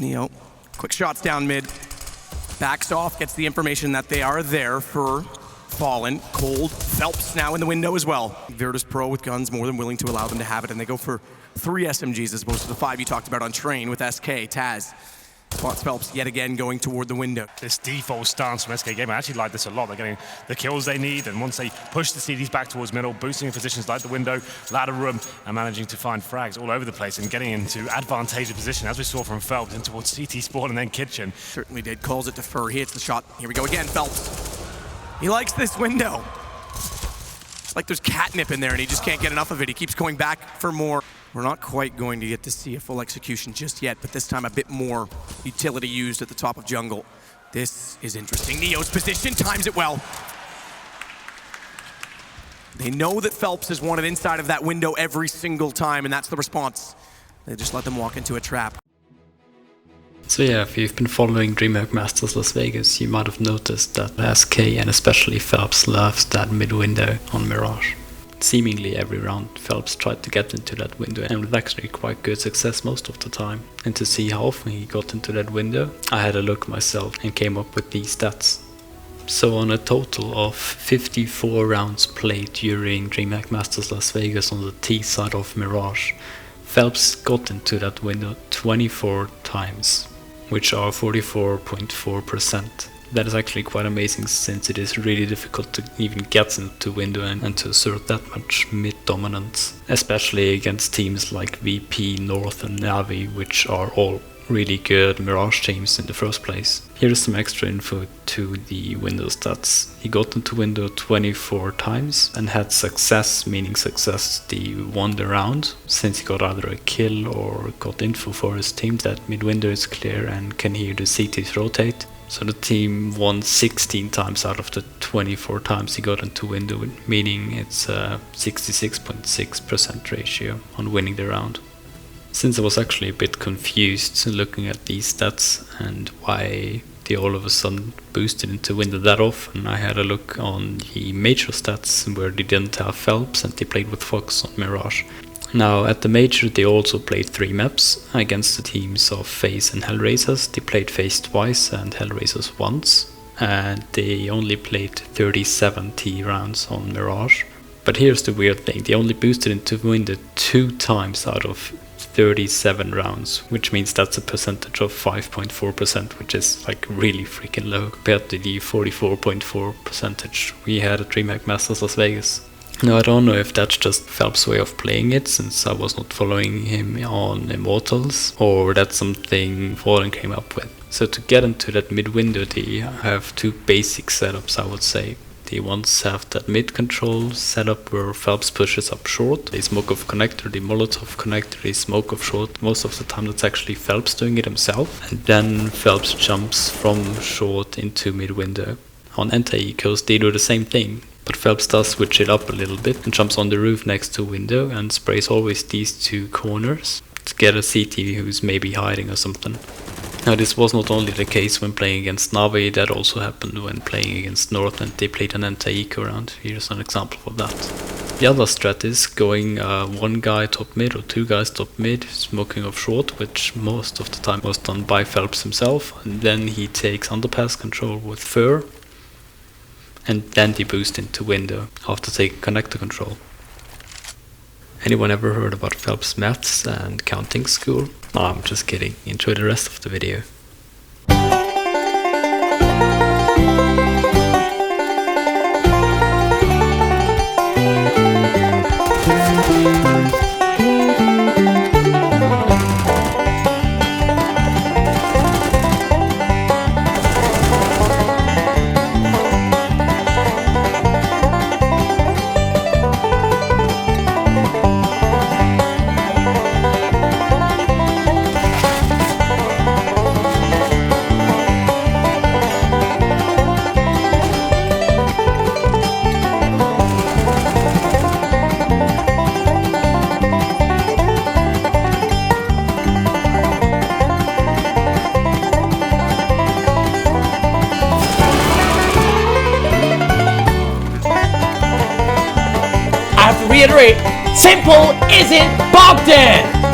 Neo, quick shots down mid. Backs off, gets the information that they are there for Fallen. Cold, Phelps now in the window as well. Virtus Pro with guns more than willing to allow them to have it, and they go for 3 SMGs as opposed to the 5 you talked about on Train with SK, Taz. Spots Phelps yet again going toward the window. This default stance from SK Game, I actually like this a lot. They're getting the kills they need, and once they push the CDs back towards middle, boosting in positions like the window, ladder room, and managing to find frags all over the place and getting into advantageous position, as we saw from Phelps, in towards CT spawn and then kitchen. Certainly did. Calls it defer. He hits the shot. Here we go again, Phelps. He likes this window. It's like there's catnip in there and he just can't get enough of it. He keeps going back for more. We're not quite going to get to see a full execution just yet, but this time a bit more utility used at the top of jungle. This is interesting. Neo's position times it well. They know that Phelps is wanted inside of that window every single time, and that's the response. They just let them walk into a trap. So yeah, if you've been following DreamHack Masters Las Vegas, you might have noticed that SK and especially Phelps loves that mid window on Mirage. Seemingly every round Phelps tried to get into that window, and with actually quite good success most of the time. And to see how often he got into that window, I had a look myself and came up with these stats. So on a total of 54 rounds played during DreamHack Masters Las Vegas on the T side of Mirage, Phelps got into that window 24 times, which are 44.4%. That is actually quite amazing, since it is really difficult to even get into window and to assert that much mid dominance, especially against teams like VP, North and Navi, which are all really good Mirage teams in the first place. Here is some extra info to the window stats. He got into window 24 times and had success, meaning success the won the round, since he got either a kill or got info for his team that mid window is clear and can hear the CTs rotate. So the team won 16 times out of the 24 times he got into window, meaning it's a 66.6% ratio on winning the round. Since I was actually a bit confused looking at these stats and why they all of a sudden boosted into window that often, I had a look on the major stats where they didn't have Phelps and they played with Fox on Mirage. Now at the major they also played 3 maps against the teams of FaZe and Hellraisers. They played FaZe twice and Hellraisers once, and they only played 37 T rounds on Mirage. But here's the weird thing, they only boosted into window 2 times out of 37 rounds, which means that's a percentage of 5.4%, which is like really freaking low compared to the 44.4% we had at DreamHack Masters Las Vegas. Now I don't know if that's just Phelps' way of playing it, since I was not following him on Immortals, or that's something Fallen came up with. So to get into that mid window they have 2 basic setups, I would say. They once have that mid control setup where Phelps pushes up short. They smoke off connector, they Molotov connector, they smoke off short. Most of the time that's actually Phelps doing it himself. And then Phelps jumps from short into mid window. On anti-ecos they do the same thing, but Phelps does switch it up a little bit and jumps on the roof next to window and sprays always these 2 corners to get a CT who's maybe hiding or something. Now this was not only the case when playing against Navi, that also happened when playing against North and they played an anti-eco round. Here's an example of that. The other strat is going 1 guy top mid or 2 guys top mid, smoking off short, which most of the time was done by Phelps himself, and then he takes underpass control with Fur, and then they boost into window after taking connector control. Anyone ever heard about Phelps maths and counting school? No, I'm just kidding. Enjoy the rest of the video. Reiterate, simple isn't Bogdan!